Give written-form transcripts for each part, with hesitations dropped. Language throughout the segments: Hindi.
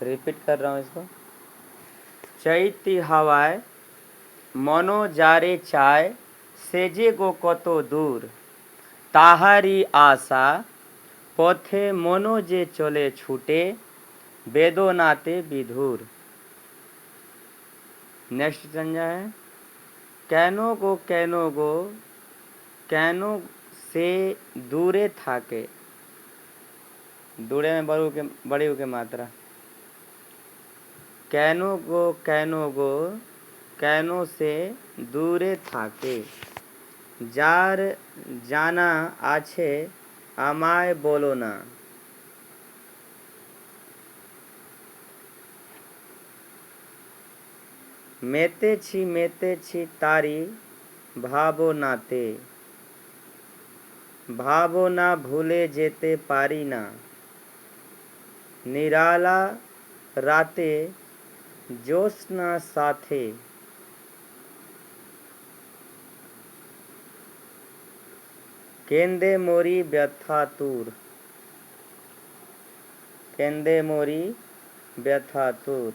रिपीट कर रहा हूँ इसको। चैती हवाय मनो जारे चाय, सेजे गो कतो दूर, ताहारी आशा पथे मनो जे चले छूटे, बेदोनाते विधुर। नेक्स्ट संज्ञा है कैनो गो कैनो से दूरे थाके। दूरे में बड़ी के मात्रा। कैनो गो कैनो से दूरे थाके, जार जाना आछे আমায় बोलो ना। मेते छी तारी भावनाते, भावना भूले जेते पारी ना। निराला राते ज्योत्स्ना साथे, केंदे मोरी व्यथा दूर। केंदे मोरी व्यथा दूर।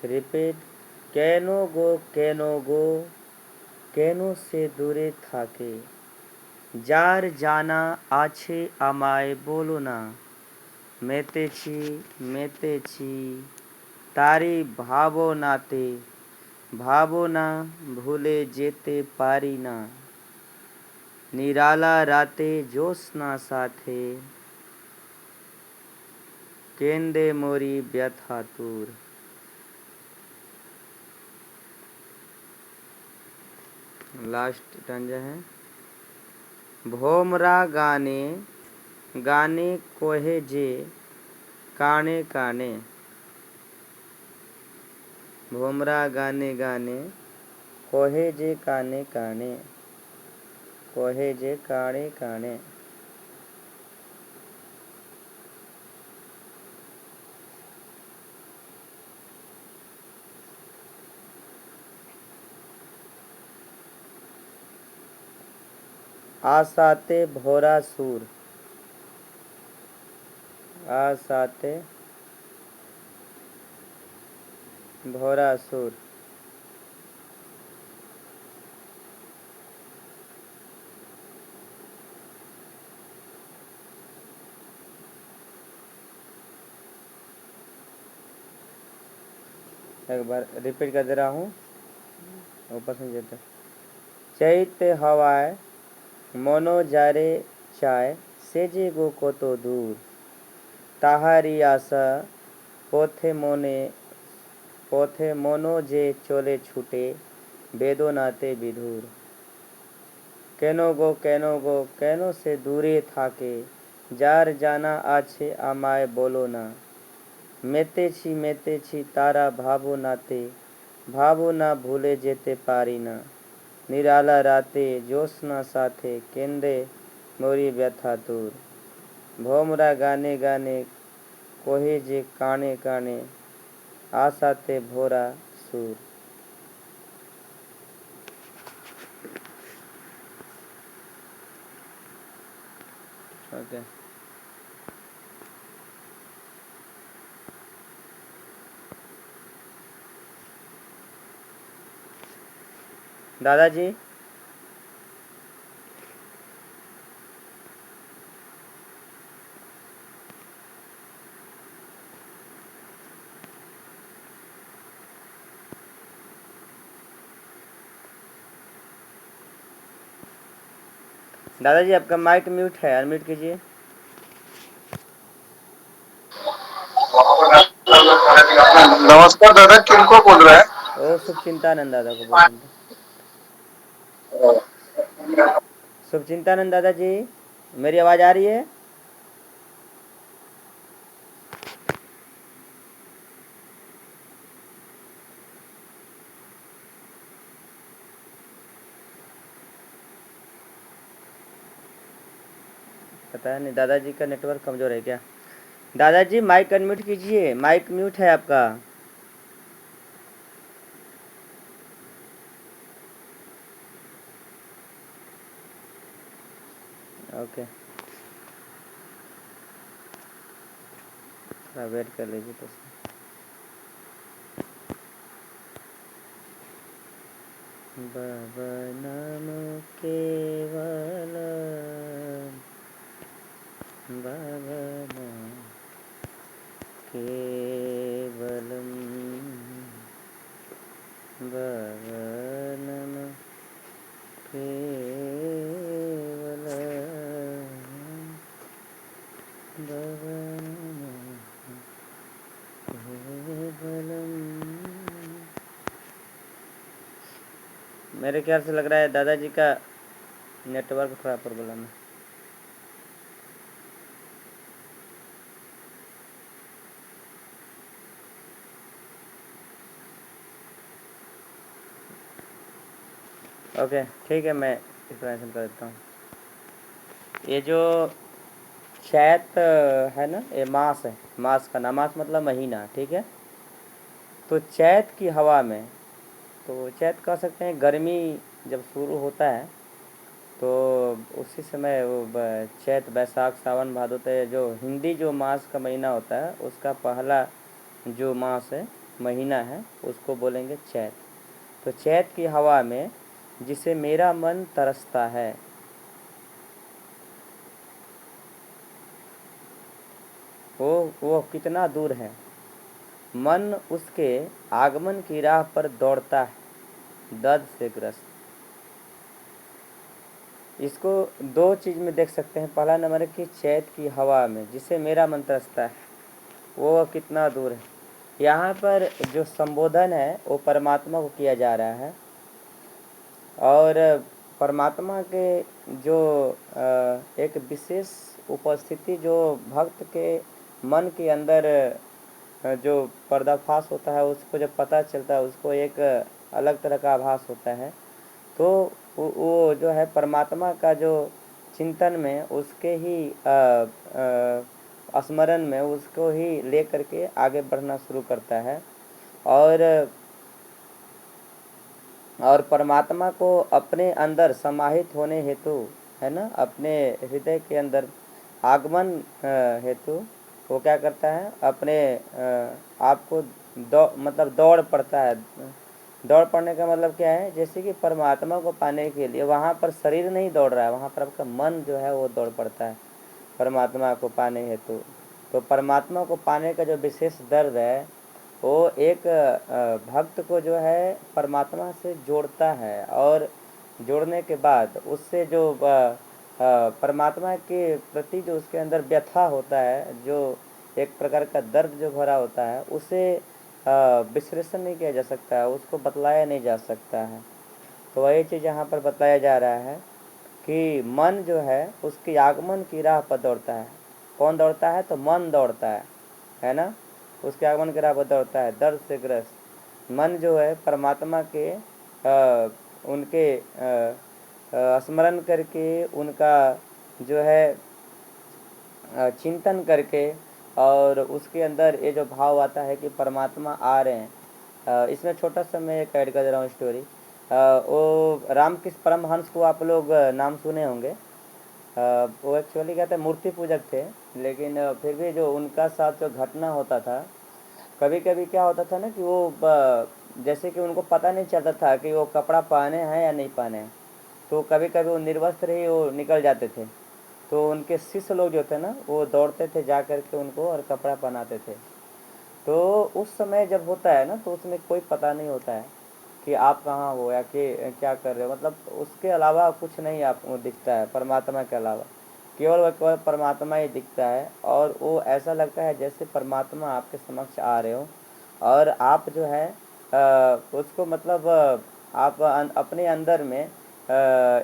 रिपीट कैनो गो कैनो से दूरे थाके, जार जाना आछे আমায় बोलो ना। मेते छी तारी भावनाते, भावना भूले जेते पारी ना। निराला राते ज्योत्स्ना साथे, केंदे मोरी व्यथा दूर। लास्ट टंजा है भोमरा गाने गाने कोहे जे काने काने। भोमरा गाने गाने कोहे जे काने काने, कोहे जे काने काने। आसाते भोरा सूर। आसाते भोरा सूर। एक बार रिपीट कर दे रहा हूँ, ऊपर सुन जाते। चैत्य हवाय मनो जारे चाय, सेजे गो कतो दूर, ताहारी आशा पथे मनो जे चले छूटे, बेदोनाते विधुर। कैनो गो कैनो से दूरे थाके, जार जाना आछे আমায় बोलो ना। मेते छी तारा भावनाते, भावना भूले जेते पारी ना। निराला राते ज्योत्स्ना साथे, केंदे मोरी व्यथा दूर। भोमरा गाने गाने कोहे जे काने काने, आसाते भोरा सूर। ओके दादाजी। दादाजी आपका माइक म्यूट है, अनम्यूट कीजिए। नमस्कार दादा, किनको बोल रहे हैं? ओ शुभचिंतानंद दादा को बोल रहे थे। शुभचिंतानंद दादाजी, मेरी आवाज़ आ रही है? पता नहीं दादाजी का नेटवर्क कमज़ोर है क्या। दादाजी माइक अनम्यूट कीजिए, माइक म्यूट है आपका। ओके थोड़ा वेट कर लीजिए तो बाबा नाम केवल बाबा नाम केवलम बाबा नाम केवलम बाबा नाम केवलम। मेरे ख्याल से लग रहा है दादाजी का नेटवर्क थोड़ा प्रॉब्लम है। ओके ठीक है, मैं एक्सप्लेनेशन कर देता हूँ। ये जो चैत है ना, ये मास है, मास का नाम, मास मतलब महीना, ठीक है। तो चैत की हवा में, तो चैत कह सकते हैं गर्मी जब शुरू होता है तो उसी समय वो चैत बैसाख सावन भादो तय जो हिंदी जो मास का महीना होता है उसका पहला जो मास है, महीना है, उसको बोलेंगे चैत। तो चैत की हवा में जिसे मेरा मन तरसता है, वो कितना दूर है, मन उसके आगमन की राह पर दौड़ता है दर्द से ग्रस्त। इसको दो चीज़ में देख सकते हैं। पहला नंबर है कि चैत की हवा में जिसे मेरा मन तरसता है, वो कितना दूर है। यहाँ पर जो संबोधन है वो परमात्मा को किया जा रहा है, और परमात्मा के जो एक विशेष उपस्थिति जो भक्त के मन के अंदर जो पर्दाफाश होता है उसको जब पता चलता है, उसको एक अलग तरह का आभास होता है। तो वो जो है परमात्मा का जो चिंतन में, उसके ही स्मरण में उसको ही ले करके आगे बढ़ना शुरू करता है। और परमात्मा को अपने अंदर समाहित होने हेतु, है ना, अपने हृदय के अंदर आगमन हेतु वो क्या करता है, अपने आप को मतलब दौड़ पड़ता है। दौड़ पड़ने का मतलब क्या है, जैसे कि परमात्मा को पाने के लिए वहाँ पर शरीर नहीं दौड़ रहा है, वहाँ पर आपका मन जो है वो दौड़ पड़ता है परमात्मा को पाने हेतु। तो परमात्मा को पाने का जो विशेष दर्द है वो एक भक्त को जो है परमात्मा से जोड़ता है, और जोड़ने के बाद उससे जो परमात्मा के प्रति जो उसके अंदर व्यथा होता है, जो एक प्रकार का दर्द जो भरा होता है, उसे विश्लेषण नहीं किया जा सकता है, उसको बतलाया नहीं जा सकता है। तो वही चीज़ यहाँ पर बताया जा रहा है कि मन जो है उसकी आगमन की राह पर दौड़ता है। कौन दौड़ता है, तो मन दौड़ता है ना, उसके आगमन की राह पर दौड़ता है दर्द से ग्रस्त। मन जो है परमात्मा के उनके स्मरण करके, उनका जो है चिंतन करके, और उसके अंदर ये जो भाव आता है कि परमात्मा आ रहे हैं। इसमें छोटा सा मैं एक ऐड कर दे रहा हूँ स्टोरी। वो रामकृष्ण परमहंस को आप लोग नाम सुने होंगे। वो एक्चुअली क्या थे, मूर्ति पूजक थे, लेकिन फिर भी जो उनका साथ जो घटना होता था, कभी कभी क्या होता था ना कि वो जैसे कि उनको पता नहीं चलता था कि वो कपड़ा पहने हैं या नहीं पहने हैं, तो कभी कभी वो निर्वस्त्र ही वो निकल जाते थे। तो उनके शिष्य लोग जो थे ना, वो दौड़ते थे जा कर के उनको और कपड़ा पहनाते थे। तो उस समय जब होता है ना, तो उसमें कोई पता नहीं होता है कि आप कहाँ हो या कि क्या कर रहे हो, मतलब उसके अलावा कुछ नहीं आपको दिखता है परमात्मा के अलावा, केवल व केवल परमात्मा ही दिखता है। और वो ऐसा लगता है जैसे परमात्मा आपके समक्ष आ रहे हो, और आप जो है उसको मतलब आप अपने अंदर में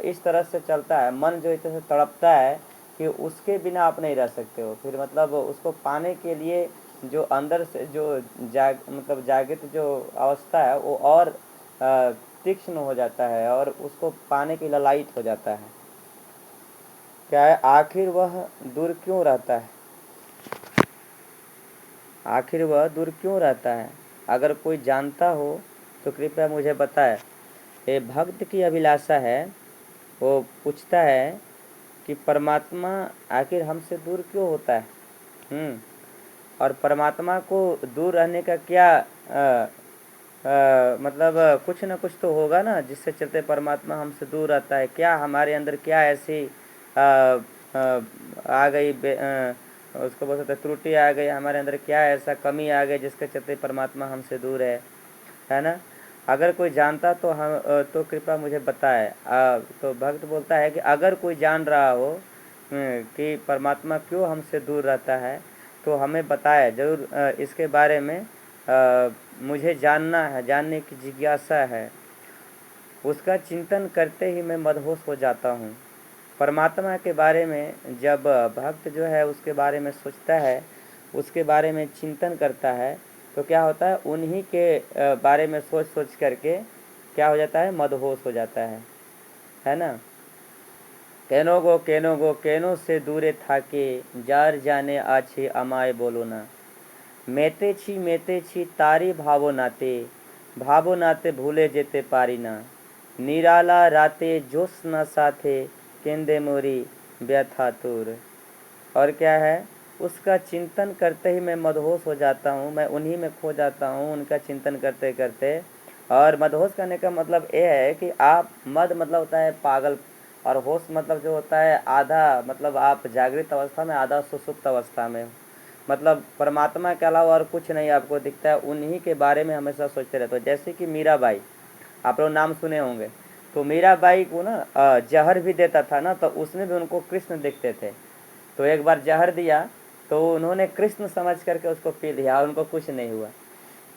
इस तरह से चलता है, मन जो इस तरह से तड़पता है कि उसके बिना आप नहीं रह सकते हो। फिर मतलब उसको पाने के लिए जो अंदर से जो मतलब जागृत जो अवस्था है वो और तीक्ष्ण हो जाता है, और उसको पाने के ललायित हो जाता है। क्या है, आखिर वह दूर क्यों रहता है, आखिर वह दूर क्यों रहता है, अगर कोई जानता हो तो कृपया मुझे बताए। ये भक्त की अभिलाषा है। वो पूछता है कि परमात्मा आखिर हमसे दूर क्यों होता है। और परमात्मा को दूर रहने का क्या मतलब कुछ न कुछ तो होगा ना, जिससे चलते परमात्मा हमसे दूर रहता है। क्या हमारे अंदर क्या ऐसी आ गई उसको बोल सकते त्रुटि आ गई, हमारे अंदर क्या ऐसा कमी आ गई जिसके चलते परमात्मा हमसे दूर है ना। अगर कोई जानता तो हम तो कृपया मुझे बताए। तो भक्त बोलता है कि अगर कोई जान रहा हो कि परमात्मा क्यों हमसे दूर रहता है तो हमें बताए ज़रूर। इसके बारे में मुझे जानना है, जानने की जिज्ञासा है। उसका चिंतन करते ही मैं मदहोश हो जाता हूँ। परमात्मा के बारे में जब भक्त जो है उसके बारे में सोचता है, उसके बारे में चिंतन करता है, तो क्या होता है, उन्हीं के बारे में सोच सोच करके क्या हो जाता है, मदहोश हो जाता है ना। केनो गो केनो से दूरे थाके, जार जाने आछे अमाय बोलो ना। मेते छी तारी भावो नाते भूले जेते पारी ना। निराला राते जोश न साथे, केंदे मोरी व्यथा तूर। और क्या है, उसका चिंतन करते ही मैं मदहोश हो जाता हूँ, मैं उन्हीं में खो जाता हूँ उनका चिंतन करते करते। और मदहोश करने का मतलब ये है कि आप मद मतलब होता है पागल, और होश मतलब जो होता है आधा, मतलब आप जागृत अवस्था में, आधा सुसुप्त अवस्था में। मतलब परमात्मा के अलावा और कुछ नहीं आपको दिखता है, उन्हीं के बारे में हमेशा सोचते रहते हो। जैसे कि मीराबाई, आप लोग नाम सुने होंगे। तो मीराबाई को ना जहर भी देता था ना, तो उसमें भी उनको कृष्ण दिखते थे। तो एक बार जहर दिया तो उन्होंने कृष्ण समझ करके उसको पी लिया और उनको कुछ नहीं हुआ।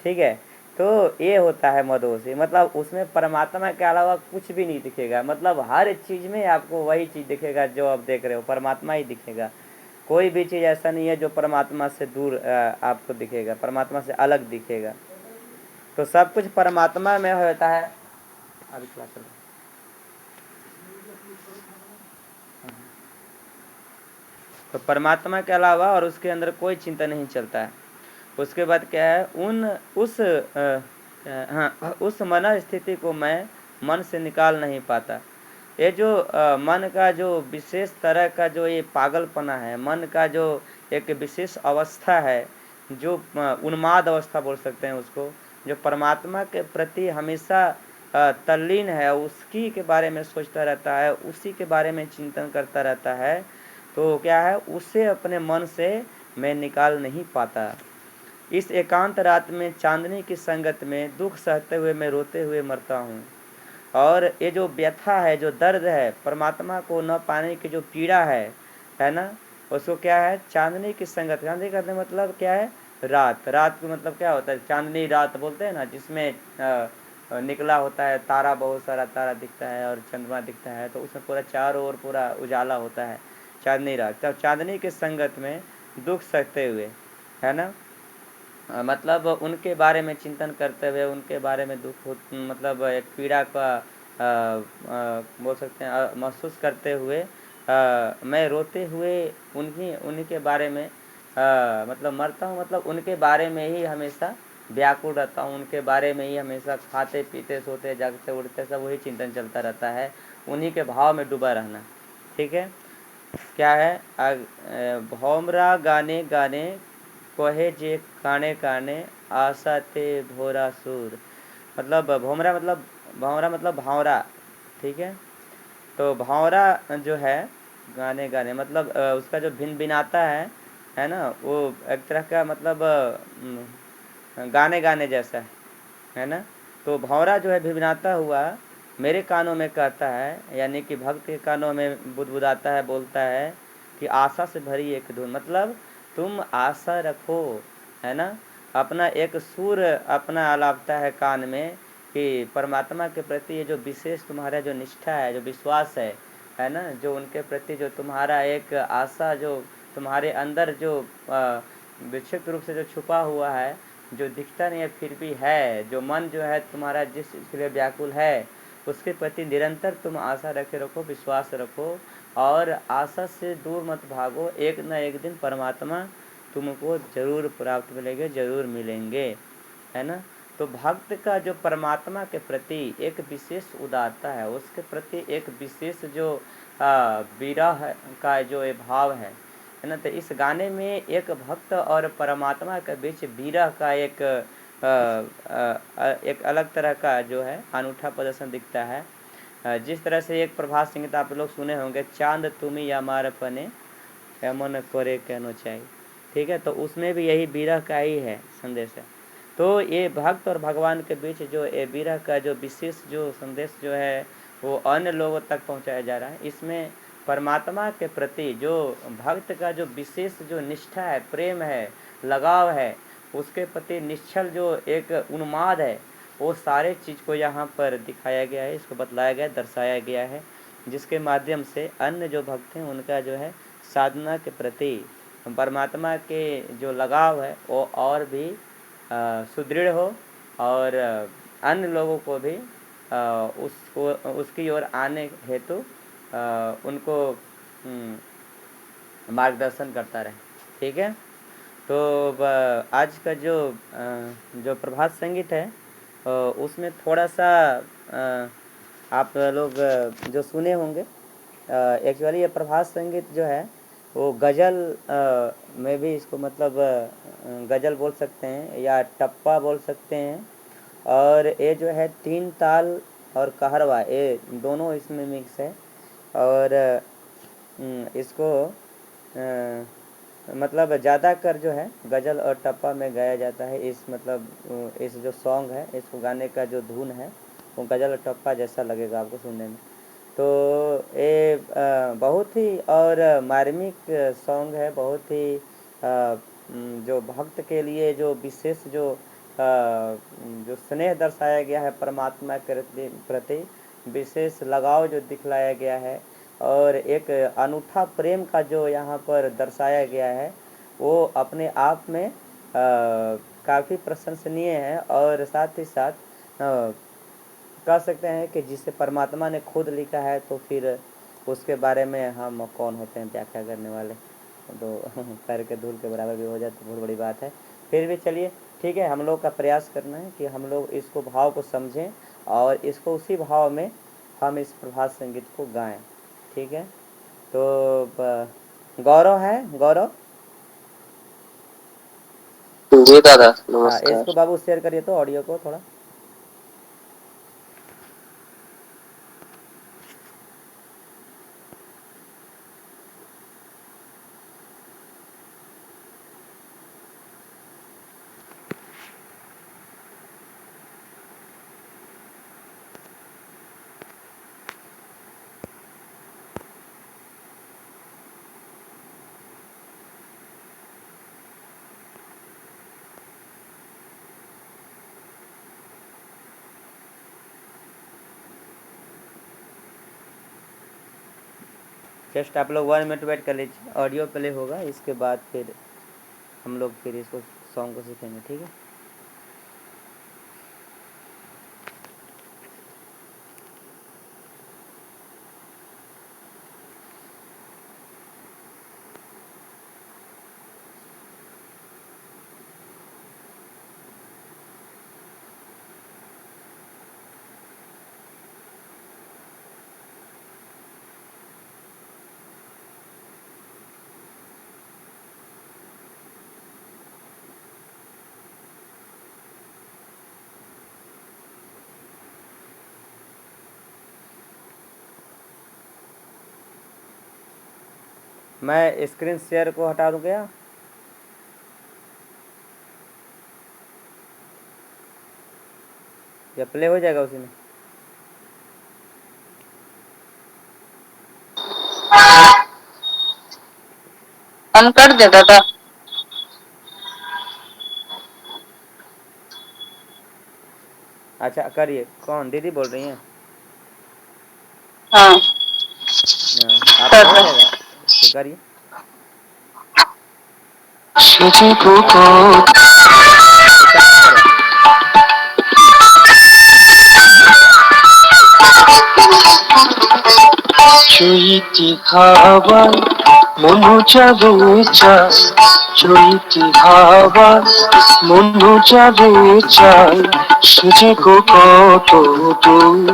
ठीक है, तो ये होता है मदहोशी। मतलब उसमें परमात्मा के अलावा कुछ भी नहीं दिखेगा। मतलब हर चीज़ में आपको वही चीज़ दिखेगा जो आप देख रहे हो, परमात्मा ही दिखेगा। कोई भी चीज़ ऐसा नहीं है जो परमात्मा से दूर आपको दिखेगा, परमात्मा से अलग दिखेगा। तो सब कुछ परमात्मा में होता है। अभी क्लास चल रहा है। तो परमात्मा के अलावा और उसके अंदर कोई चिंता नहीं चलता है। उसके बाद क्या है, उस मन स्थिति को मैं मन से निकाल नहीं पाता। ये जो मन का जो विशेष तरह का जो ये पागलपना है, मन का जो एक विशेष अवस्था है, जो उन्माद अवस्था बोल सकते हैं उसको, जो परमात्मा के प्रति हमेशा तल्लीन है, उसकी के बारे में सोचता रहता है, उसी के बारे में चिंतन करता रहता है, तो क्या है, उसे अपने मन से मैं निकाल नहीं पाता। इस एकांत रात में चांदनी की संगत में दुख सहते हुए मैं रोते हुए मरता हूँ। और ये जो व्यथा है, जो दर्द है, परमात्मा को न पाने की जो पीड़ा है ना, उसको क्या है, चांदनी की संगत। चांदनी का मतलब क्या है, रात। रात का मतलब क्या होता है, चांदनी रात बोलते हैं ना, जिसमें निकला होता है तारा, बहुत सारा तारा दिखता है और चंद्रमा दिखता है, तो उसमें पूरा चारों ओर पूरा उजाला होता है, चांदनी रात। तब चांदनी की संगत में दुख सहते हुए, है ना, मतलब उनके बारे में चिंतन करते हुए, उनके बारे में दुख मतलब एक पीड़ा का बोल सकते हैं महसूस करते हुए मैं रोते हुए उन्हीं के बारे में मतलब मरता हूँ। मतलब उनके बारे में ही हमेशा व्याकुल रहता हूँ, उनके बारे में ही हमेशा खाते पीते सोते जागते उड़ते सब वही चिंतन चलता रहता है, उन्हीं के भाव में डूबा रहना। ठीक है, क्या है, भौमरा गाने गाने कहे जे काने काने, आशा ते भोरा सूर। मतलब भौमरा मतलब भावरा। ठीक है, तो भावरा जो है गाने गाने मतलब उसका जो भिन भिनाता है ना, वो एक तरह का मतलब गाने गाने जैसा है ना। तो भौरा जो है भिनभिनाता हुआ मेरे कानों में कहता है, यानी कि भक्त के कानों में बुदबुदाता है, बोलता है कि आशा से भरी एक धुन। मतलब तुम आशा रखो, है ना। अपना एक सुर अपना अलापता है कान में कि परमात्मा के प्रति ये जो विशेष तुम्हारा जो निष्ठा है, जो विश्वास है ना, जो उनके प्रति जो तुम्हारा एक आशा, जो तुम्हारे अंदर जो विक्षिप्त रूप से जो छुपा हुआ है, जो दिखता नहीं है फिर भी है, जो मन जो है तुम्हारा जिस के लिए व्याकुल है, उसके प्रति निरंतर तुम आशा रखे रखो, विश्वास रखो और आशा से दूर मत भागो। एक न एक दिन परमात्मा तुमको जरूर प्राप्त मिलेंगे, जरूर मिलेंगे, है ना। तो भक्त का जो परमात्मा के प्रति एक विशेष उदारता है, उसके प्रति एक विशेष जो विरह का जो ये भाव है है ना। तो इस गाने में एक भक्त और परमात्मा के बीच विरह का एक अलग तरह का जो है अनूठा प्रदर्शन दिखता है। जिस तरह से एक प्रभात संगीत आप लोग सुने होंगे, चांद तुम्हें यामार पने एमन करे कहनो चाहिए, ठीक है। तो उसमें भी यही विरह का ही है संदेश है। तो ये भक्त और भगवान के बीच जो ये विरह का जो विशेष जो संदेश जो है वो अन्य लोगों तक पहुंचाया जा रहा है। इसमें परमात्मा के प्रति जो भक्त का जो विशेष जो निष्ठा है, प्रेम है, लगाव है, उसके प्रति निश्चल जो एक उन्माद है, वो सारे चीज़ को यहाँ पर दिखाया गया है, इसको बतलाया गया, दर्शाया गया है, जिसके माध्यम से अन्य जो भक्त हैं उनका जो है साधना के प्रति परमात्मा के जो लगाव है वो और भी सुदृढ़ हो और अन्य लोगों को भी उसकी ओर आने हेतु उनको मार्गदर्शन करता रहे, ठीक है। तो आज का जो प्रभात संगीत है उसमें थोड़ा सा आप लोग जो सुने होंगे, एक्चुअली ये प्रभात संगीत जो है वो गज़ल में भी इसको मतलब गज़ल बोल सकते हैं या टप्पा बोल सकते हैं। और ये जो है 3 ताल और कहरवा ये दोनों इसमें मिक्स है। और इसको मतलब ज़्यादातर जो है गज़ल और टप्पा में गाया जाता है। इस मतलब इस जो सॉन्ग है, इसको गाने का जो धुन है वो गज़ल और टप्पा जैसा लगेगा आपको सुनने में। तो ये बहुत ही और मार्मिक सॉन्ग है, बहुत ही जो भक्त के लिए जो विशेष जो स्नेह दर्शाया गया है, परमात्मा के प्रति विशेष लगाव जो दिखलाया गया है और एक अनूठा प्रेम का जो यहाँ पर दर्शाया गया है, वो अपने आप में काफ़ी प्रशंसनीय है। और साथ ही साथ कह सकते हैं कि जिसे परमात्मा ने खुद लिखा है तो फिर उसके बारे में हम कौन होते हैं व्याख्या करने वाले। तो पैर के धूल के बराबर भी हो जाए तो बहुत बड़ी बात है। फिर भी चलिए ठीक है, हम लोग का प्रयास करना है कि हम लोग इसको भाव को समझें और इसको उसी भाव में हम इस प्रभात संगीत को गाएं, ठीक है। तो गौरव है, गौरव जी दादा हाँ, नमस्कार। इसको बाबू शेयर करिए तो ऑडियो को थोड़ा। जस्ट आप लोग 1 मिनट वेट कर लीजिए, ऑडियो प्ले होगा, इसके बाद फिर हम लोग फिर इसको सॉन्ग को सीखेंगे, ठीक है। मैं स्क्रीन शेयर को हटा दूँ क्या? या प्ले हो जाएगा उसी में? ऑन कर दे दादा। अच्छा करिए। कौन दीदी बोल रही हैं? हाँ आपका हो जाएगा, तो करिए। চৈতি হাওয়া মনু যাবে চাই, চৈতি হাওয়া মনু যাবে চাই, সেজে গো কত দূর,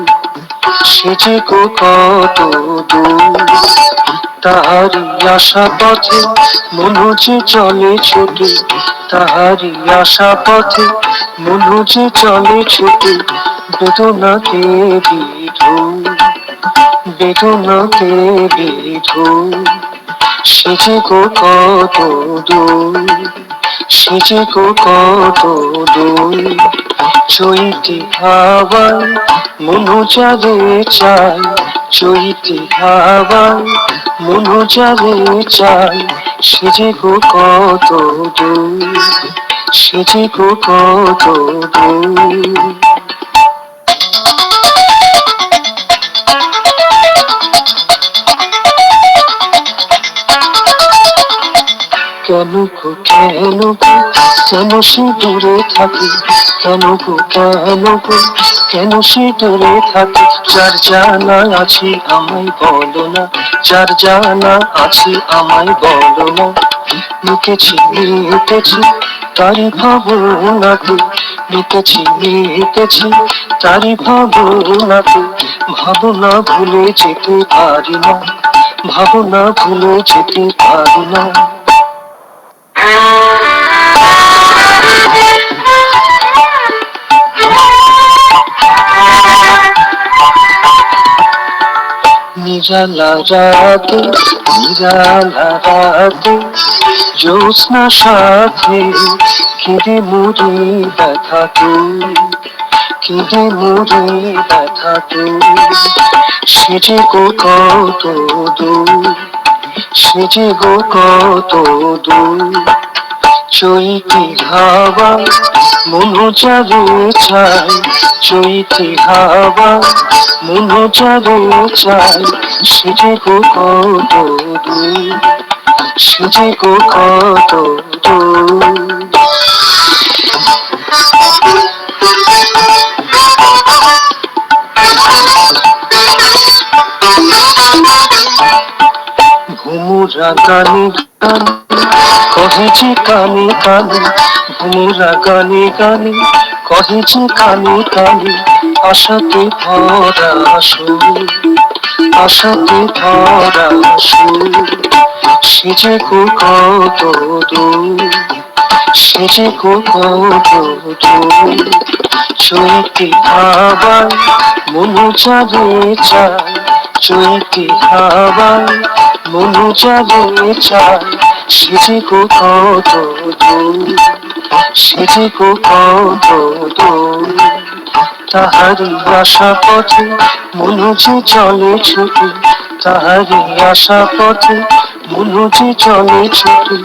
সেজে গো কত দূর, তাহারি আশা পথে মনু যে চলে ছুটে, তাহারি আশা পথে মনু যে চলে ছুটে, বেদনাকে বিধু, বেদনাকে বিধু, সে যে গো কত দূর, সে যে গো কত দূর। চৈতি হাওয়ায় মনু যাবে চাই, চৈতি হাওয়ায় মনু যাবে চাই, সে যে গো কত দূর, সে যে গো কত দূর। কেন গো কেন গো কেন সে দূরে থাকে, কেন গো কেন গো কেন সে দূরে থাকে, যার জানা আছে আমায় বলো না, যার জানা আছে আমায় বলো না। মিটেছি মিটেছি তারি ভাবনাতে, মিটেছি মিটেছি তারি ভাবনাতে, ভাবনা ভুলে যেতে পারি না, ভাবনা ভুলে যেতে পারি না। নিরালা রাতে, নিরালা রাতে জ্যোৎস্না সাথে কেঁদে মরি ব্যথা তুই, কেঁদে মরি ব্যথা তুই। সে যে গো কত দূর, সে যে গো কত দূর। চৈতি হাওয়া মনু যাবে চাই, চৈতি হাওয়া মনু যাবে চাই, সে যে গো কত দূর, সে যে গো কত দূর। ঘুমুরা গানে গানে কহে যে কানে কানে, ঘুমুরা গানে গানে কহে যে কানে কানে, আশাতে ভরা সুর, আশাতে ভরা সুর। সে যে গো কত দূর, সে যে গো কত দূর। চৈতি হাওয়ায় মনু যাবে চাই, চৈতি হাওয়ায় মনু যাবে চাই, সে যে গো কত দূর, সে যে গো কত দূর। তাহারি আশা পথে মনু যে চলে ছুটে, তাহারি আশা পথে মনু যে চলে ছুটে,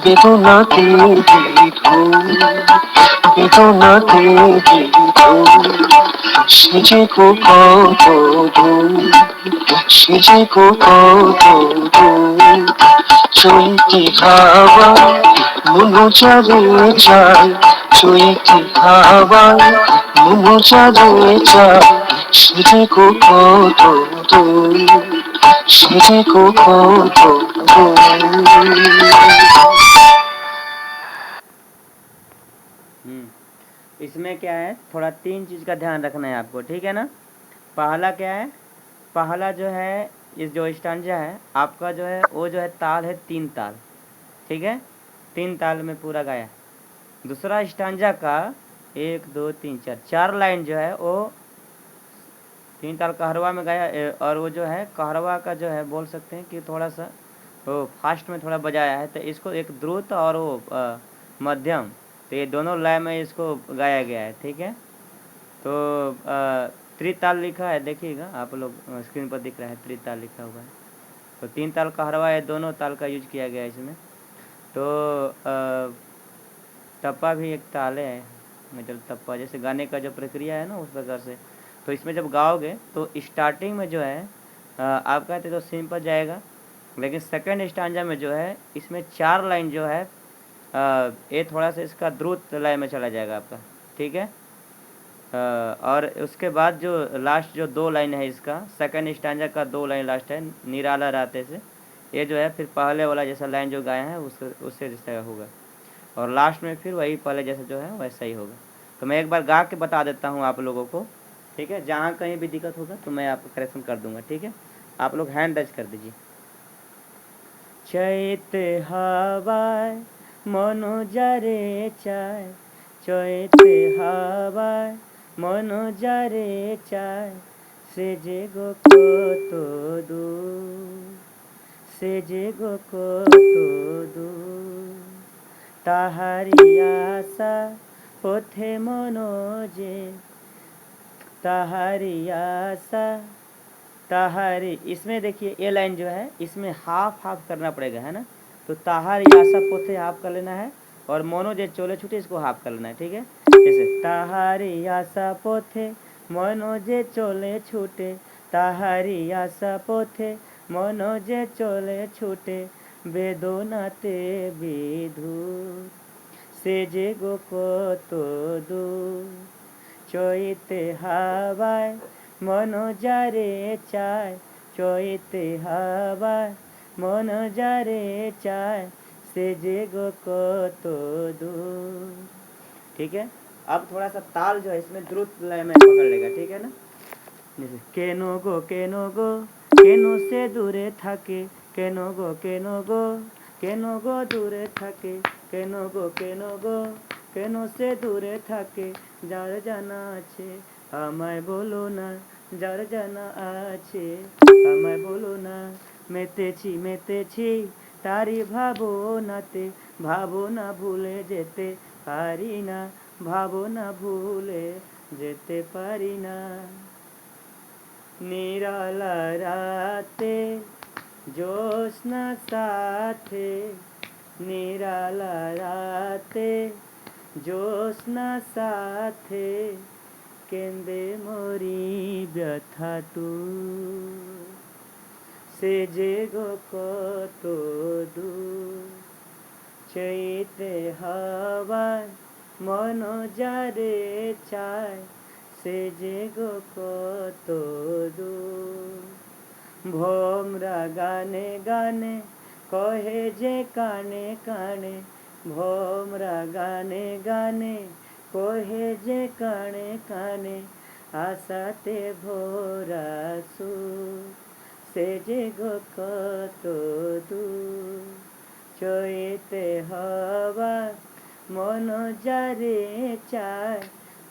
বেদনাতে বিধু, বেদনাতে বিধু। সে যে গো কত দূর, সে যে গো কত দূর। চৈতি হাওয়া মনু যাবে চাই, চৈতি হাওয়া মনু যাবে চাই, সে যে গো কত দূর, সে যে গো কত দূর। इसमें क्या है, थोड़ा 3 चीज़ का ध्यान रखना है आपको, ठीक है ना। पहला क्या है, पहला जो है इस जो स्टांजा है आपका जो है वो जो है ताल है 3 ताल, ठीक है, 3 ताल में पूरा गाया। दूसरा स्टांजा का 1 2 3 4 4 लाइन जो है वो 3 ताल कहरवा में गाया, और वो जो है कहरवा का जो है बोल सकते हैं कि थोड़ा सा वो फास्ट में थोड़ा बजाया है, तो इसको एक द्रुत और वो मध्यम, तो ये दोनों लय में इसको गाया गया है, ठीक है। तो त्रिताल लिखा है, देखिएगा आप लोग स्क्रीन पर दिख रहा है, त्रिताल लिखा हुआ है। तो 3 ताल कहरवा है, दोनों ताल का यूज किया गया है इसमें। तो टप्पा भी एक ताल है, मतलब टप्पा जैसे गाने का जो प्रक्रिया है ना उस प्रकार से। तो इसमें जब गाओगे तो स्टार्टिंग में जो है आप कहते तो सिंपल जाएगा, लेकिन सेकंड स्टांजा में जो है इसमें 4 लाइन जो है ये थोड़ा सा इसका द्रुत लय में चला जाएगा आपका, ठीक है। और उसके बाद जो लास्ट जो 2 लाइन है इसका सेकंड स्टांजा का 2 लाइन लास्ट है, निराला राते से, ये जो है फिर पहले वाला जैसा लाइन जो गाया है उससे जैसा होगा, और लास्ट में फिर वही पहले जैसा जो है वैसा ही होगा। तो मैं एक बार गा के बता देता हूँ आप लोगों को, ठीक है। जहाँ कहीं भी दिक्कत होगा तो मैं आपको करेक्शन कर दूँगा, ठीक है। आप लोग हैंड टच कर दीजिए। চৈতে হাওয়ায় মন যারে চায়, চৈতে হাওয়ায় মন যারে চায়, সে যে গো কত দূর, সে যে গো কত দূর। তাহারি আশা পথে মন যে, ताहारी आशा, ताहारी, इसमें देखिए ये लाइन जो है इसमें हाफ हाफ करना पड़ेगा, है ना। तो ताहारी आशा पोथे हाफ कर लेना है, और मोनो जे चोले छूटे इसको हाफ कर लेना है, ठीक है। जैसे ताहारी आशा पोथे मोनो जे चोले छूटे, ताहारी आशा पोथे मोनो जे चोले छूटे, বেদনাতে বিধুর, সে যে গো কত দূর। চৈতে হাওয়ায় মন যারে চায়, চৈতে হাওয়ায় মন যারে চায়, से जे गो कत दूर। ठीक है। अब थोड़ा सा ताल जो है इसमें द्रुत लय में पकड़ लेगा, ठीक है ना। जैसे केनो गो केनो से दूरे থাকে, केनो गो केनो गो दूरे থাকে, केनो गो কেনো সে দূরে থাকে, যার জানা আছে আমায় বলো না, যার জানা আছে আমায় বলো না, মেতেছি তারি ভাবনাতে, ভাবনা ভুলে যেতে পারি না, ভাবনা ভুলে যেতে পারি না। নিরালা রাতে জ্যোৎস্না সাথে, নিরালা রাতে জ্যোৎস্না সাথে, কেন্দে মরি ব্যথা তুর, সে যে গো কত দূর। চৈতে হাওয়ায় মন যারে চায়, সে যে গো কত দূর। ভোমরা গানে গানে কহে যে কানে কানে, ভোমরা গানে গানে কহে যে কানে কানে, আশাতে ভরা সুর, সে যে গো কত দূর। চৈতে হাওয়ায় মন যারে চায়,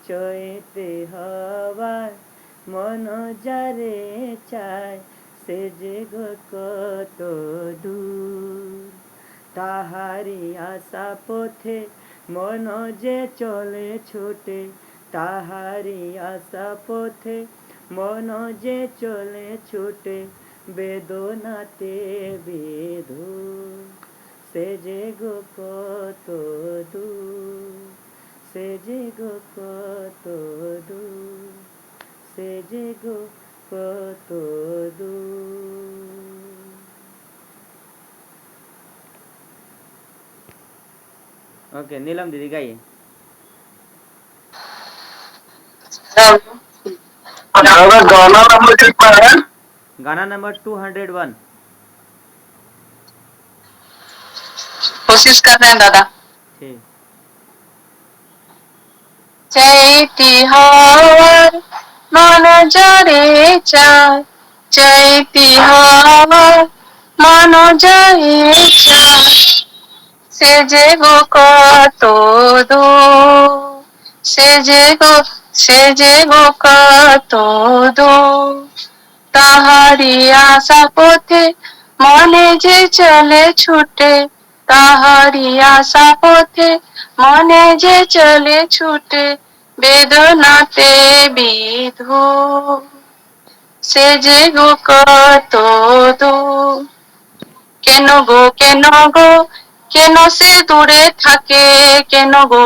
চৈতে হাওয়ায় মন যারে চায়, সে যে গো কত দূর। তাহারি আশা পথে মন যে চলে ছুটে, তাহারি আশা পথে মন যে চলে ছুটে, বেদনাতে বিধুর, সে যে গো কত দূর, সে যে গো কত দূর, সে যে গো কত দূর। ओके नीलम दीदी गाइए। दादा गाना नंबर कितना है? गाना नंबर 201। कोशिश कर रहे हैं दादा। ठीक। চৈতি হাওয়ার মন যারে চায়, চৈতি হাওয়ার মন যারে চায়, সে যে গো কত দূর, সে যে গো কত দূর। তাহারি আশা পথে মনে যে চলে ছুটে, তাহারি আশা পথে মনে যে চলে ছুটে, বেদনাতে বিধুর, সে যে গো কত দূর। কেন গো কেন সে দূরে থাকে, কেন গো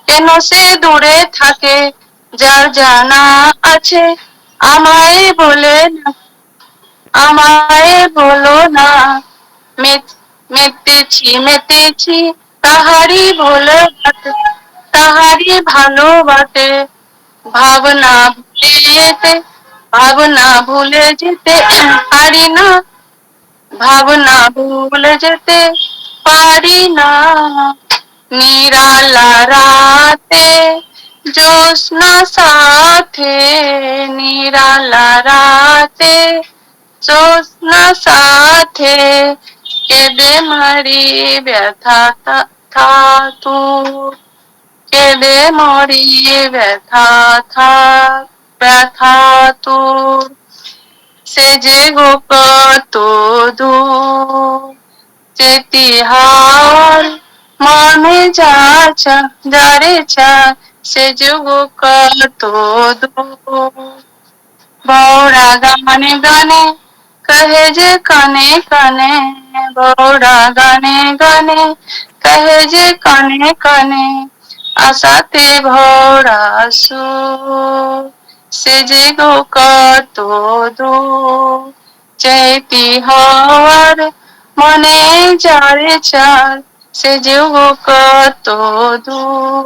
কেন সে দূরে থাকে, যার জানা আছে আমায় বলে না, আমায় বলো না। মেতেছি তাহারি তাহারি ভালোবাসে, ভাবনা ভুলে যেতে পারি না, ভাবনা ভুলে যেতে পারি না। নিরালা রাতে জ্যোৎস্না সাথে, নিরালা রাতে ज्योत्स्ना साथे केदे मरी व्यथा था तू केदे मोरी व्यथा तू सेजे गोपत दूर চেতিহার মনে যাচা যারে চা সে যুগ কত দূর বৌড়া গানে গানে কহে যে কানে কানে বৌড়া গানে গানে কহে যে কানে কানে আশাতে ভরা সুর সে যে গো কত দূর চেতি হওয়ার মনে যারে চার সে যুগ কত দূর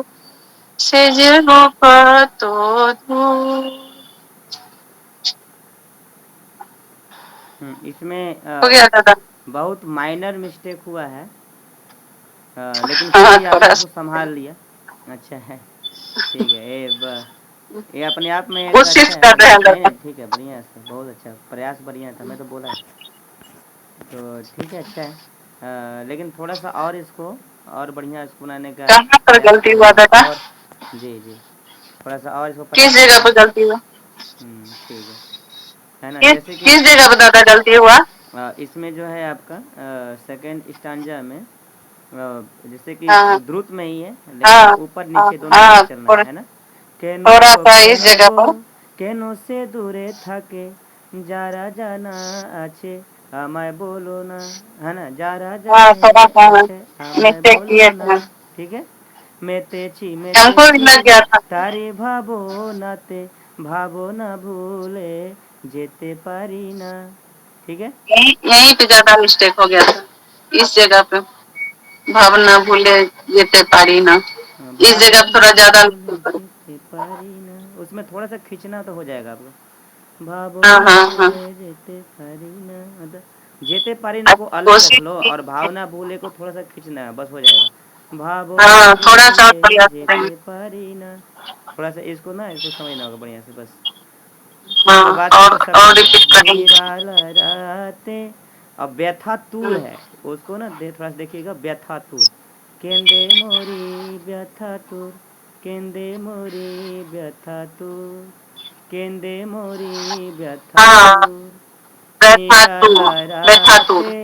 সে যুগ কত দূর इसमें हो गया दादा बहुत माइनर मिस्टेक हुआ है, लेकिन फिर हाँ भी आपने थोड़ा उसको संभाल लिया। अच्छा है, ठीक है। ये अपने आप में एक कोशिश अच्छा है, कर रहे बढ़िया। हैं नहीं दादा नहीं, ठीक है, बढ़िया है, बहुत अच्छा प्रयास, बढ़िया था, मैं तो बोला है। तो ठीक है, अच्छा है। लेकिन थोड़ा सा और इसको और बढ़िया इसको बनाने का कहाँ पर प्रयास गलती हुआ कीजिएगा। दादा और जी जी, थोड़ा सा और इसको किस प्रयास जगह कीजिएगा। पर गलती हुआ ठीक है ना। किस जैसे कि किस जगह पर दादा गलती हुआ इसमें जो है आपका सेकंड स्टांजा में जैसे कि हाँ द्रुत में ही है, लेकिन हाँ ऊपर हाँ नीचे दोनों तरफ हाँ चलना थोड़ा है ना। केनो थोड़ा गो सा इस केनो जगह गो पर केनो से दूरे থাকে যারা জানা আছে আমায় বলো না, है ना। যারা हाँ জানে थोड़ा सा আছে আমায় मिस्टेक বলো किए না, थे ठीक है। মেতেছি हमको भी মেতেছি लग गया था তারি ভাবনাতে ভাবনা ভুলে যেতে পারি না, ठीक है। यहीं पे ज्यादा मिस्टेक हो गया था इस जगह पे भावना भूले जेते पारी ना इस जगह भावना थोड़ा ज्यादा भूले जेते पारी ना, उसमें थोड़ा सा खींचना तो हो जाएगा आपको। हाँ भावना हाँ हाँ भूले जेते पारी ना, मतलब जेते पारी ना को अलग रख कोशिश लो, की और भावना भूले को थोड़ा सा खींचना है, बस हो जाएगा। भावना हाँ थोड़ा सा और भूले प्रयास करेंगे जेते पारी ना, थोड़ा सा इसको ना, इसको समझना होगा बढ़िया से बस। उसके हाँ बाद फिर तो सब और ठीक है। रिपीट करेंगे निरालराते, अब व्यथा तूर है, उसको ना थोड़ा सा देखिएगा, व्यथा तूर। केंदे मोरी व्यथा तूर, केंदे मोरी व्यथा तूर, केंदे मोरी व्यथा हाँ तूर। बैठा तू बैठा तू निरालराते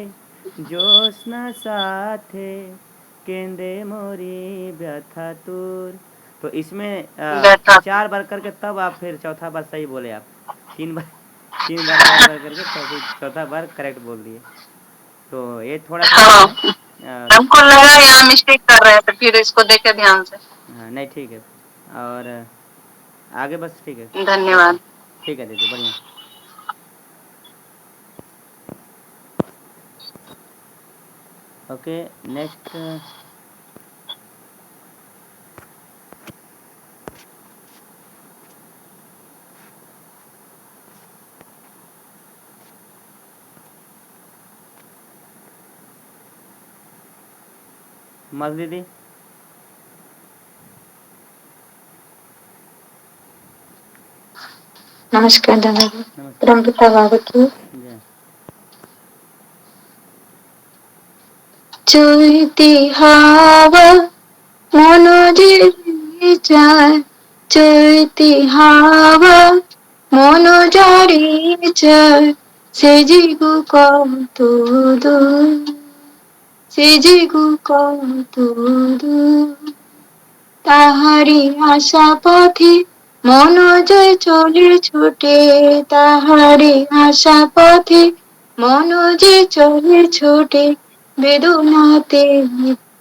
ज्योत्स्ना साथे केंदे मोरी व्यथा तूर। तो इसमें बैठा तू चार बार करके तब आप फिर चौथा बार सही बोले आप। तीन बार, तीन बार चार बार करके तब फिर चौथा बार करेक्ट बोल दिए। तो ये थोड़ा सा क्या हाँ है, हमको लगा यहाँ मिस्टेक कर रहे थे फिर इसको देखे ध्यान से हाँ नहीं ठीक है। और आगे बस ठीक है, ओके, धन्यवाद ठीक है दीदी, बढ़िया। ओके, नेक्स्ट मज दीदी। नमस्कार दादा नमस्कार। रंगिता बागतू जी চৈতি হাওয়া মনোজে যায় চৈতি হাওয়া মনোজরে যায় সে জিগু কত দূর সে জিগু কত দূর তাহারি আশা পথে মনোজয় চলে ছুটে তাহারি আশা পথে মনোজে চলে ছুটে বেদনাতে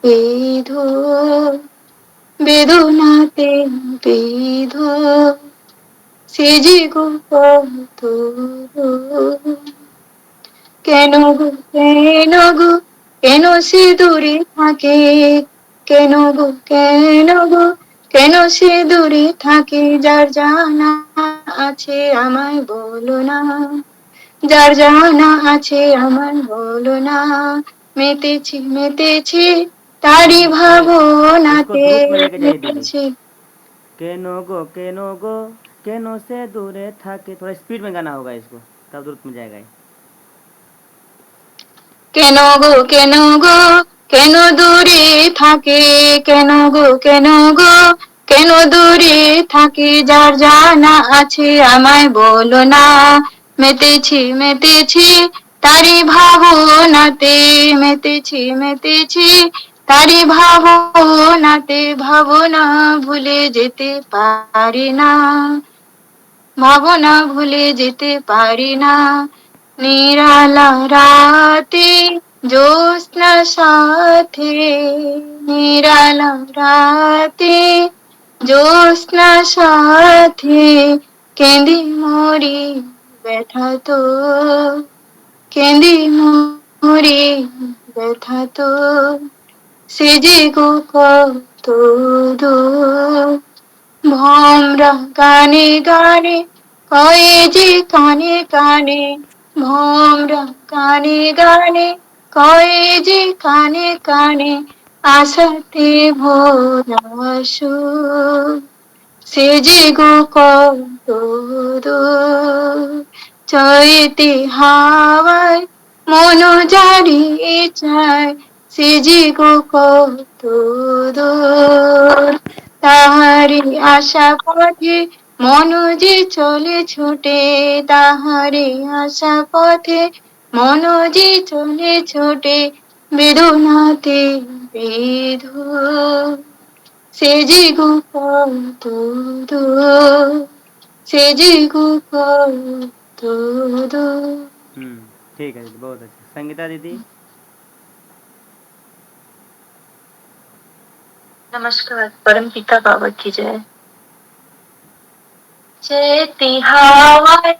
বেধো বেদনাতে বেধো সে যে গো কত কেন গো কেন গো কেন সে দূরে থাকে কেন গো কেন গো কেন সে দূরে থাকে যার জানা আছে আমায় বলো না যার জানা আছে আমায় বলো না মেতেছি মেতেছি তারি इसको ভাবনাতে द्रुत में लेके जाइए दीदी। মেতেছি केनो गो केनो से दूरे था के, थोड़ा स्पीड में गाना होगा इसको, तब द्रुत में जाएगा ये। কেন গো কেন গো কেন দূরে থাকে, কেন গো কেন গো কেন দূরে থাকে, যার জানা আছে আমায় বলো না, মেতেছি মেতেছি তারি ভাবনাতে, মেতেছি মেতেছি তারি ভাবনাতে, ভাবনা ভুলে যেতে পারি না, ভাবনা ভুলে যেতে পারি না। নিরালা রাতে জ্যোৎস্না সাথে, নিরালা রাতে জ্যোৎস্না সাথে, কেঁদে মরি ব্যথা তো, কেঁদে মরি ব্যথা তো, সে যে গো কত দূর, ভমরা গানে গানে কয়ে যে কানে কানে, ভমরা গানে গানে কয়ে যে কানে কানে, আশাতে ভোরা সুর, সে যে গো কত দূর, চৈতে হাওয়ায় মন জারিয়ে যায়, সে যে গো কত দূর, তাহারি আশা পথে মন যে চলে ছুটে, তাহারি আশা পথে মন যে চলে ছুটে, বেদনাতে বিধুর, সে যে গো কত দূর, সে যে গো কত দূর। ठीक है दीदी, बहुत अच्छा। संगीता दीदी। नमस्कार। परम पिता बाबा की जय। चैती हावाय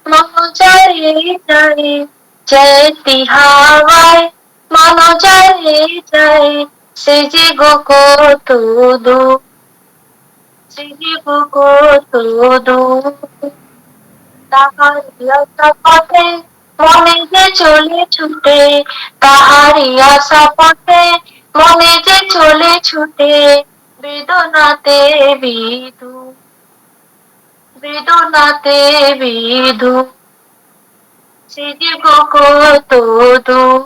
मनो जाए जाए, चैती हावाय मनो जाए जाए, से जे गो को तो दो, से जे गो को तो दो, তাহারি আশা পথে মনে যে চলে ছুটে, তাহারি আশা পথে মনে যে চলে ছুটে, বেদনাতে বিধু, বেদনাতে বিধু, সে যে গো কত দূর,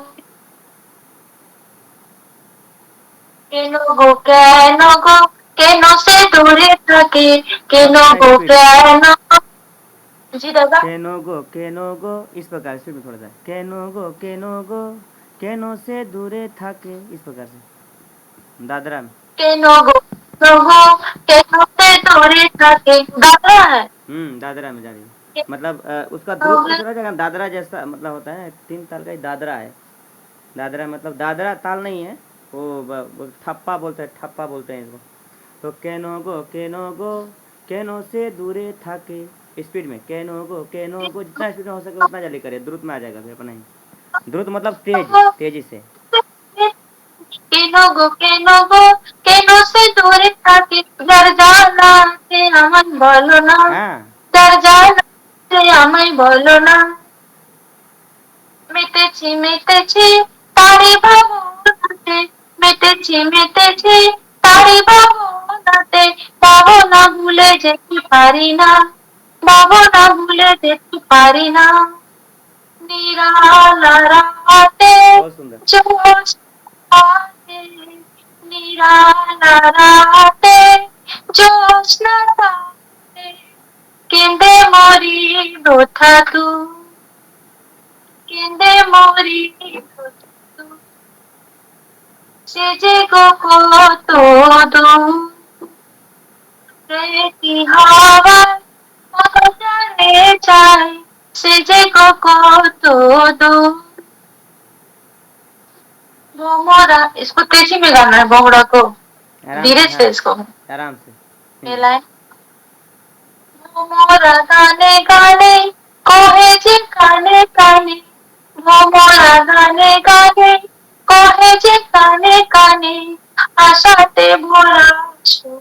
কেন গো কেন গো কেন সে দূরে থাকে, কেন গো কেন, जी दादा, केनो गो इस प्रकार से भी थोड़ा सा, केनो गो केनो से दूरे थाके, इस प्रकार से दादरा में। কেন গো কেন সে দূরে থাকে, दादा है। दादरा में जा रही है, मतलब उसका ध्रुव दूसरा जगह दादरा जैसा मतलब होता है, 3 ताल का ही दादरा है। दादरा मतलब दादरा ताल नहीं है, वो ठप्पा बोलते हैं, ठप्पा बोलते हैं इसको। तो केनो गो केनो से दूरे थाके, स्पीड में केनो गो जितना स्पीड में हो सके उतना जल्दी करे, द्रुत में आ जाएगा फिर अपना ही। द्रुत मतलब तेज, तेजी से। কেন গো কেন সে দূরে থাকে, যার জানা সে আমায় বলো না, हाँ যার জানা সে আমায় বলো না, মেতেছি মেতেছি তারি ভাবনাতে, মেতেছি মেতেছি তারি ভাবনাতে, ভাবনা ভুলে যেতে পারি না, ভাবনা ভুলে যেতে পারি না। নিরালা রাতে बहुत सुंदर। জ্যোৎস্নাতে, নিরালা রাতে জ্যোৎস্নাতে, কেঁদে মরি ব্যথা তু, কেঁদে মরি ব্যথা তু, সে যে গো কত দূর, কি হাওয়ায় মন জানে যায়, से जे को तो दो, भोमरा, इसको तेजी में गाना है, भोमरा को धीरे से, इसको आराम से। मिलाए। भोमरा गाने गाने कोहे जे काने काने, भोमरा गाने गाने कोहे जे काने काने, आशाते भोरा सुर,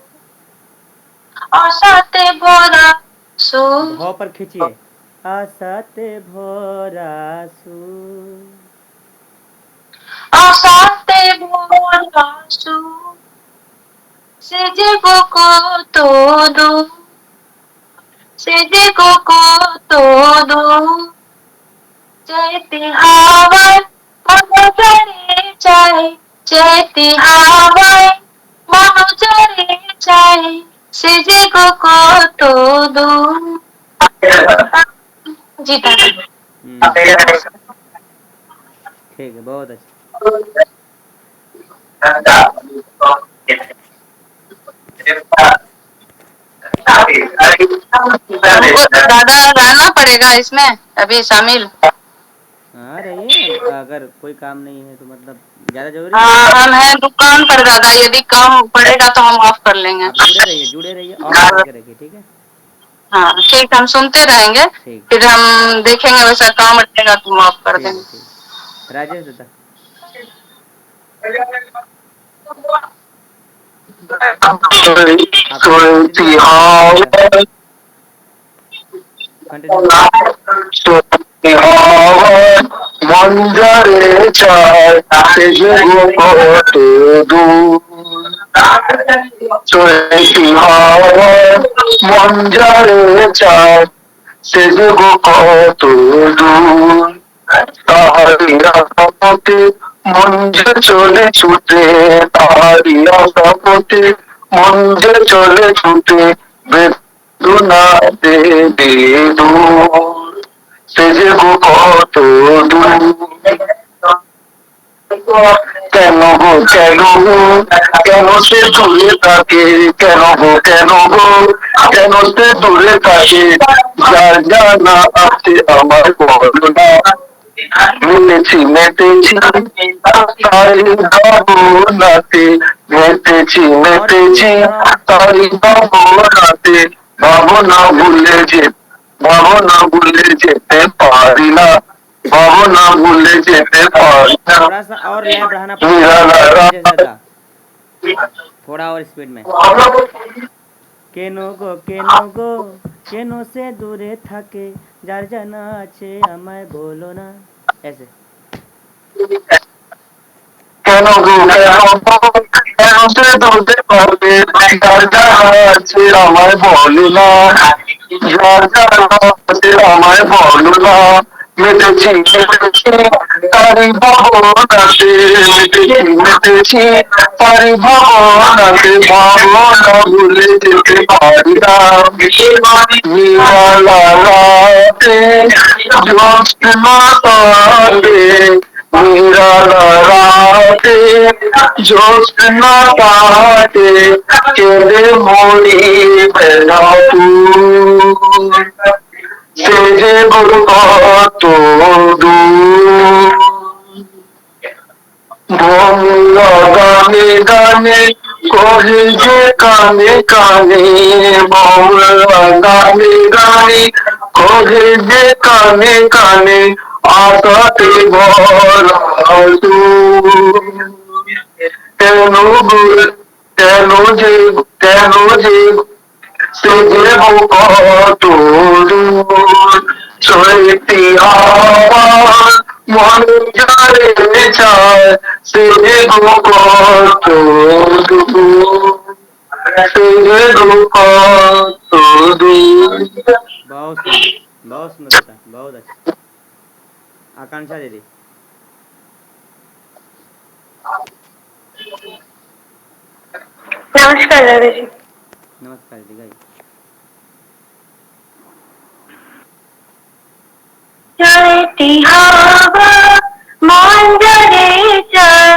आशाते भोरा सुर, भौ पर खींचिए, आसाते भोरा सुर, आशाते भोरा सुर, से जे गो को तो दो, से जे गो को तो दो, चैती हावाय মনোজরে চাই যেতে হাওয়ায় মনোজরে চাই সে যে গো কত দূর जीता ठीक है, बहुत अच्छा। हमको दादा रहना पड़ेगा इसमें अभी शामिल। हाँ रहिए, अगर कोई काम नहीं है तो मतलब ज़्यादा जरूरी है। हाँ हम हैं दुकान पर दादा, यदि काम पड़ेगा तो हम ऑफ कर लेंगे। आप जुड़े रहिए ऑफ करके रखिए, ठीक है। हाँ ठीक, हम सुनते रहेंगे, ठीक फिर हम देखेंगे वैसा काम रहेगा तो हम ऑफ कर ठीक है, देंगे। ठीक है। राजेश दादा চলতি হাওয়ায় চলতি হাওয়ায় মন যারে চায় সে যে গো কত দূর চলতি হাওয়ায় মন যারে চায় সে যে গো কত দূর তাহারি আশাপথে মন যে চলে ছুটে তাহারি আশাপথে মন যে চলে ছুটে বেদনা দেবে দূর সে যে গো কত দূর কেন গো কেন গো কেন সে দূরে থাকে কেন গো কেন গো কেন সে দূরে থাকে যার জানা আছে আমার বলো না মেতেছি মেতেছি তাই ভাবনাতে মেতেছি মেতেছি তাই ভাবনাতে ভাবনা ভুলে যেতে পারি না ভাবনা ভুলে যেতে পারি না थोड़ा सा और लय बढ़ाना पड़ेगा राजेश दादा, थोड़ा और स्पीड में। কেন গো কেন সে দূরে থাকে যার জানা আছে আমায় বলো না, ऐसे। কেন গো কেন সে দূরে পাবে যার জানা আছে আমায় বলো না যার জানা আছে আমায় বলো না মেতেছি মেতেছি তারি ভাবনাতে মেতেছি তারি ভাবনাতে ভাবনা ভুলে যেতে পারি না নিরালা রাতে জ্যোৎস্না তারে নিরালা রাতে জ্যোৎস্না তারে কেঁদে মরি বেলাপুর সে যে গো কত দূর ভোমরা গানে গানে কহে যে কানে কানে ভোমরা গানে গানে কহে যে কানে কানে আশাতে ভরা কেন গো কেন যে কেন যে সে যে গো কত দূর চলতি হাওয়ায় মন যারে চায় সে যে গো কত দূর সে যে গো কত দূর बहुत सुंदर दादा, बहुत अच्छा। आकांक्षा दीदी नमस्कार दादा जी। नमस्कार दीदी गाइए। चलती हवा मान जरे चाय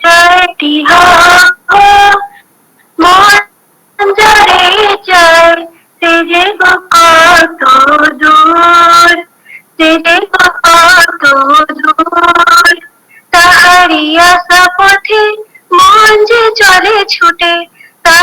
चलती हवा मान जरे चाय तेजे को कत दूर तेजे को कत दूर তাহারি আশা পথে মন যে চলে ছুটে তা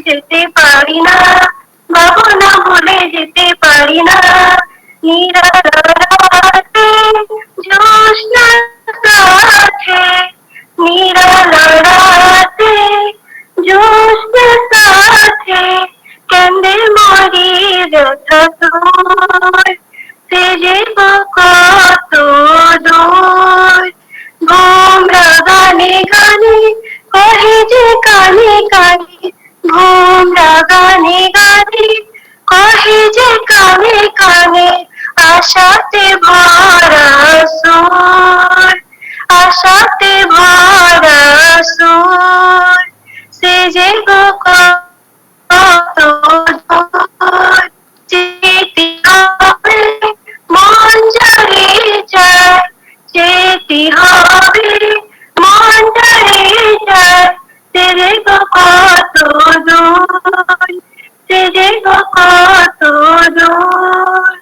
যেতে পারি না ভাবনা ভুলে যেতে পারি না নিরালাতে জ্যোৎস্নার সাথে নিরালাতে জ্যোৎস্নার সাথে কেঁদে মরি ব্যথা তোর সে যে কত দূর ভোমরা গানে গানে কহে যে কানে কানে ভোমরা গানে গানে কহে যে কানে কানে আশাতে ভরা সুর আশাতে ভরা সুর সে যে কত দূর যেতে হবে মন জড়ে যায় যেতে হবে মন জড়ে যায় সে যে কত দূর সে যে কত দূর।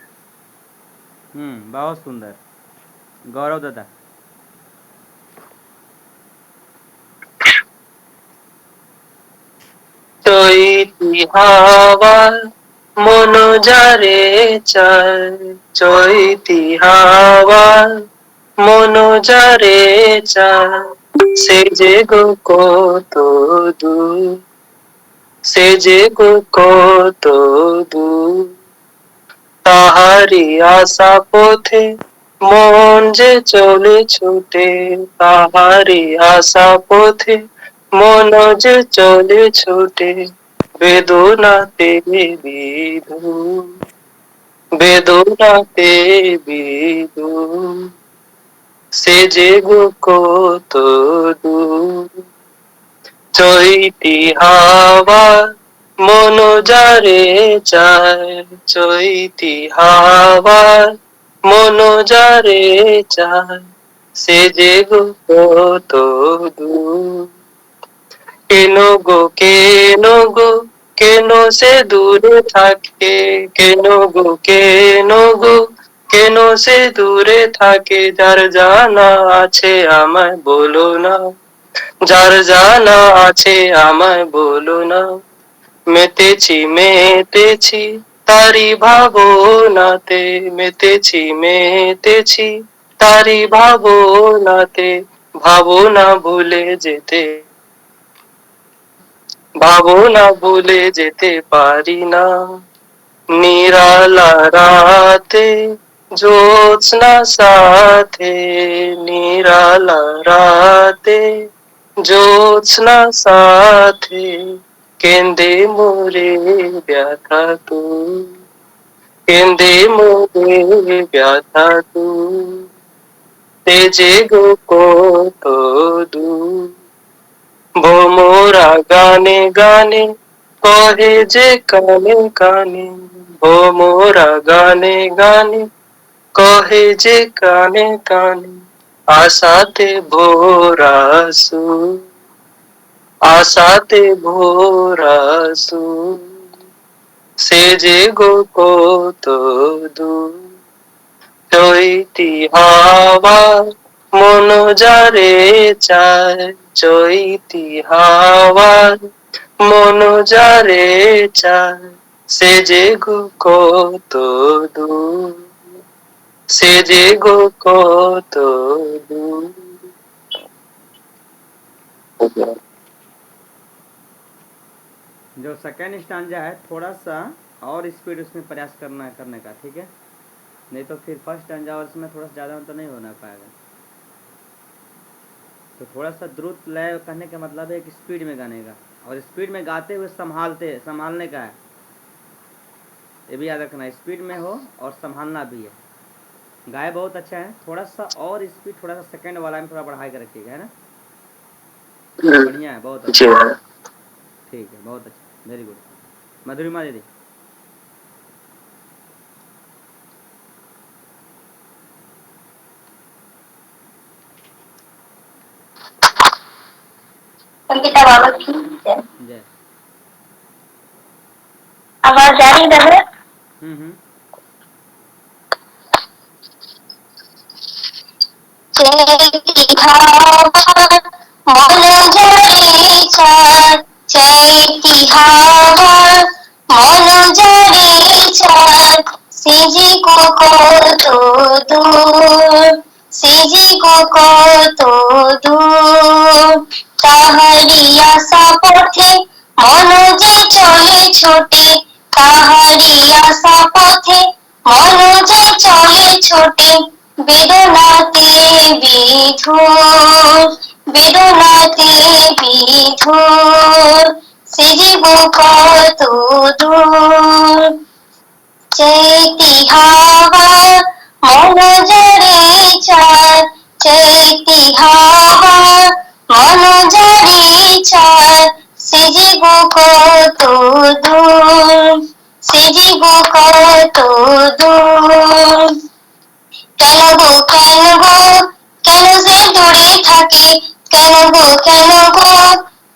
बहुत सुंदर। गौरव दादा। চৈতি হাওয়া মন যারে চায় চৈতি হাওয়া মন যারে চায় সে যে গো কত দূর সে যে গো কত দূর তাহারি আশা পথে মন যে চলে ছুটে তাহারি আশা পথে মন যে চলে ছুটে বেদনাতে বিধু বেদনাতে বিধু সে যে গো কত দূর চৈতি হাওয়া মন যারে চায় চৈতি হাওয়া মন যারে চায় সে যে গো কত দূর কেন গো কেন সে দূরে থাকে কেন গো কেন সে দূরে থাকে যার জানা আছে আমায় বলো না যার জানা আছে আমায় বলো না মেতেছি তারি ভাবনাতে মেতেছি তারি ভাবনাতে ভাবনা ভুলে যেতে পারি না নিরালা রাতে জ্যোৎস্না সাথে নিরালা রাতে জ্যোৎস্না সাথে কেঁদে মোরে ব্যথা তু কেঁদে মোরে ব্যথা তু সে যে গো কত দূর ভোমরা গানে গানে কহে যে কানে কানে ভোমরা গানে গানে কহে যে কানে কানে আশাতে ভোরা সুর আশাতে ভোরা সুর সে যে গো কত দূর চৈতি হাওয়া মন যারে চায় চৈতি হাওয়া মন যারে চায় সে যে গো কত দূর সে যে গো কত দূর। जो सेकेंड स्टांजा है थोड़ा सा और स्पीड उसमें प्रयास करने का, ठीक है, नहीं तो फिर फर्स्ट स्टांजा और इसमें थोड़ा सा ज़्यादा तो नहीं होना पाएगा। तो थोड़ा सा द्रुत लय करने का मतलब है कि स्पीड में गाने का, और स्पीड में गाते हुए संभालने का है, ये भी याद रखना, स्पीड में हो और संभालना भी है। गाए बहुत अच्छा है, थोड़ा सा और स्पीड थोड़ा सा सेकंड वाला में थोड़ा बढ़ा के रखिएगा, है ना। बढ़िया है, बहुत अच्छा, ठीक है, बहुत अच्छा, वेरी गुड। मधुरिमा दीदी। अंकिता बाबा की जय। आवाज आ रही है? चैती हवा मन जरे चाय चैती हवा मन সিজি গো কত দূর, সিজি গো কত দূর, তাহারি আশা পথে মন যে চলে ছোটে, তাহারি আশা পথে মন যে চলে ছোটে, বেদনাতে বিধুর, বেদনাতে বিধুর, সিজি গো কত দূর। চৈতি হাওয়া মন জড়ে চায়, চৈতি হাওয়া মন জড়ে চায়, সিজি গো কত দূর, সিজি গো কত দূর। কেন গো কেন গো কেন যে দূরে থাকে, কেন গো কেন গো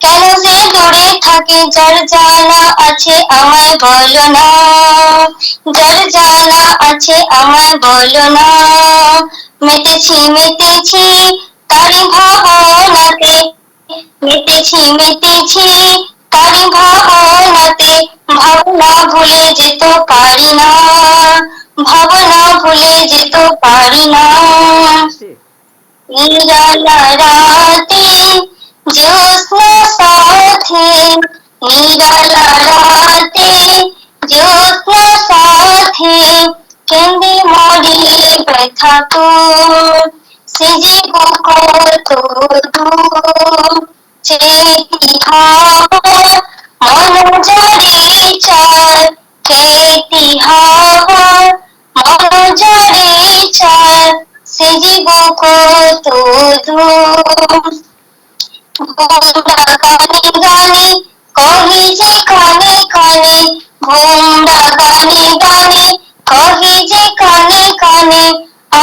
কেন যে দূরে থাকে, যার জানা আছে আমায় বলো না, যার জানা আছে আমায় বলো না, মেতেছি মেতেছি তারি ভাবনাতে, মেতেছি মেতেছি তারি ভাবনাতে, ভাবনা ভুলে যেতে পারি না, ভাবনা ভুলে যেতে পারি না। নিরালা রাতে জ্যোৎস্না সাথে, নিরালা রাতে জ্যোৎস্না সাথে, কেঁদে মরি ব্যথা তোর, সেজে গো কত দূর। চেতি হাওয়া মন জড়ে চায়, চেতি হাওয়া মন জড়ে চায়, সেজে গো কত দূর। ভোমরা গানে গানে কহে যে কানে কানে, ভোমরা গানে গানে কহে যে কানে কানে,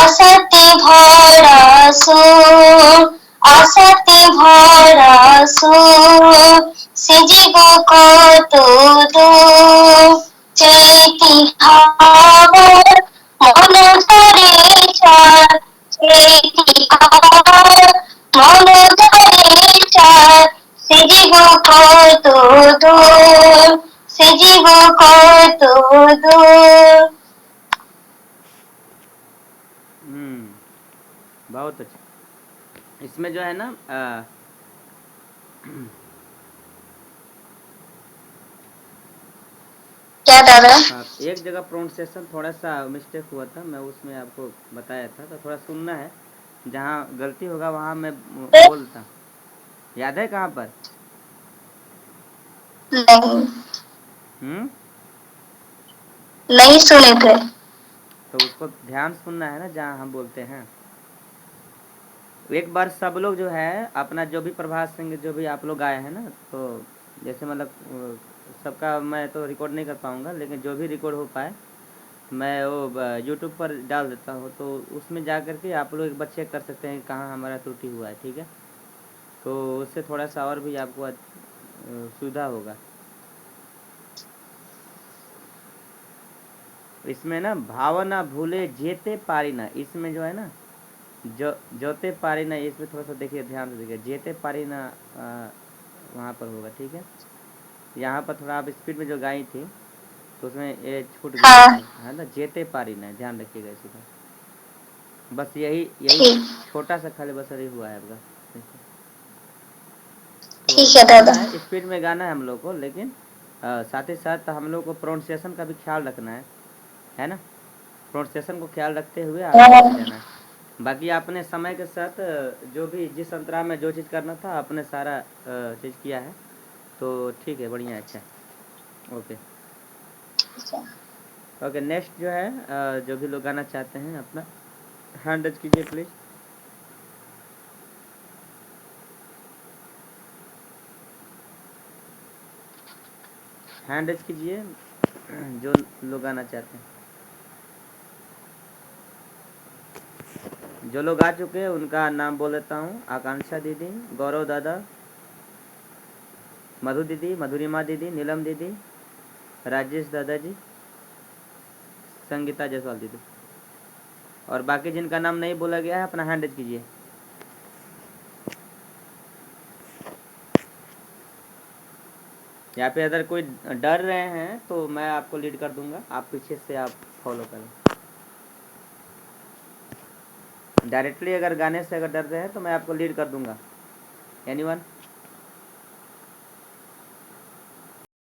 আশাতে ভরা সুর, আশাতে ভরা সুর, সেজে গো কত দূর। চৈতি হাওয়া মন ধরে চায়, চৈতি হাওয়া মন ধরে চায়, সেজে গো কত দূর, সেজে গো কত দূর। बहुत अच्छा। इसमें जो है ना क्या दादा? एक जगह प्रोनाउंसिएशन थोड़ा सा मिस्टेक हुआ था, मैं उसमें आपको बताया था, तो थोड़ा सुनना है, जहाँ गलती होगा वहाँ मैं बोलता। याद है कहाँ पर? नहीं, नहीं सुने थे। तो उसको ध्यान सुनना है ना, जहाँ हम बोलते हैं। एक बार सब लोग जो है अपना जो भी प्रभात संगीत जो भी आप लोग गाए हैं ना, तो जैसे मतलब सबका मैं तो रिकॉर्ड नहीं कर पाऊँगा, लेकिन जो भी रिकॉर्ड हो पाए मैं वो यूट्यूब पर डाल देता हूँ, तो उसमें जा कर के आप लोग एक बार चेक कर सकते हैं कहाँ हमारा त्रुटि हुआ है, ठीक है? तो उससे थोड़ा सा और भी आपको सुविधा होगा। इसमें ना भावना भूले जेते पारी ना, इसमें जो है ना जो जोते पारी ना, इसमें थोड़ा सा देखिए, ध्यान से देखिए, जेते पारी ना वहाँ पर होगा, ठीक है? यहाँ पर थोड़ा आप स्पीड में जो गाई थी तो उसमें ये छूट गया है ना, जेते पारी ना, ध्यान रखिएगा इसी का। बस यही छोटा सा खाली बस यही हुआ है आपका। ठीक है दादा। स्पीड में गाना है हम लोग को, लेकिन साथ ही साथ हम लोग को प्रोनाउंसिएशन का भी ख्याल रखना है ना? प्रोनाउंसिएशन को ख्याल रखते हुए आगे जाना है। बाकी आपने समय के साथ जो भी जिस अंतराल में जो चीज़ करना था आपने सारा चीज़ किया है, तो ठीक है, बढ़िया, अच्छा, ओके ओके। नेक्स्ट जो है जो भी लोग गाना चाहते हैं अपना हैंड रज कीजिए प्लीज़। हैंड रज कीजिए जो लोग गाना चाहते हैं। जो लोग आ चुके हैं उनका नाम बोल देता हूँ। आकांक्षा दीदी, गौरव दादा, मधु दीदी, मधुरिमा दीदी, नीलम दीदी, राजेश दादाजी, संगीता जायसवाल दीदी, और बाकी जिनका नाम नहीं बोला गया है अपना हैंड रेज कीजिए। यहाँ पे अगर कोई डर रहे हैं तो मैं आपको लीड कर दूंगा, आप पीछे से आप फॉलो करें। डायरेक्टली अगर गाने से अगर डर रहे हैं तो मैं आपको लीड कर दूंगा। एनीवन?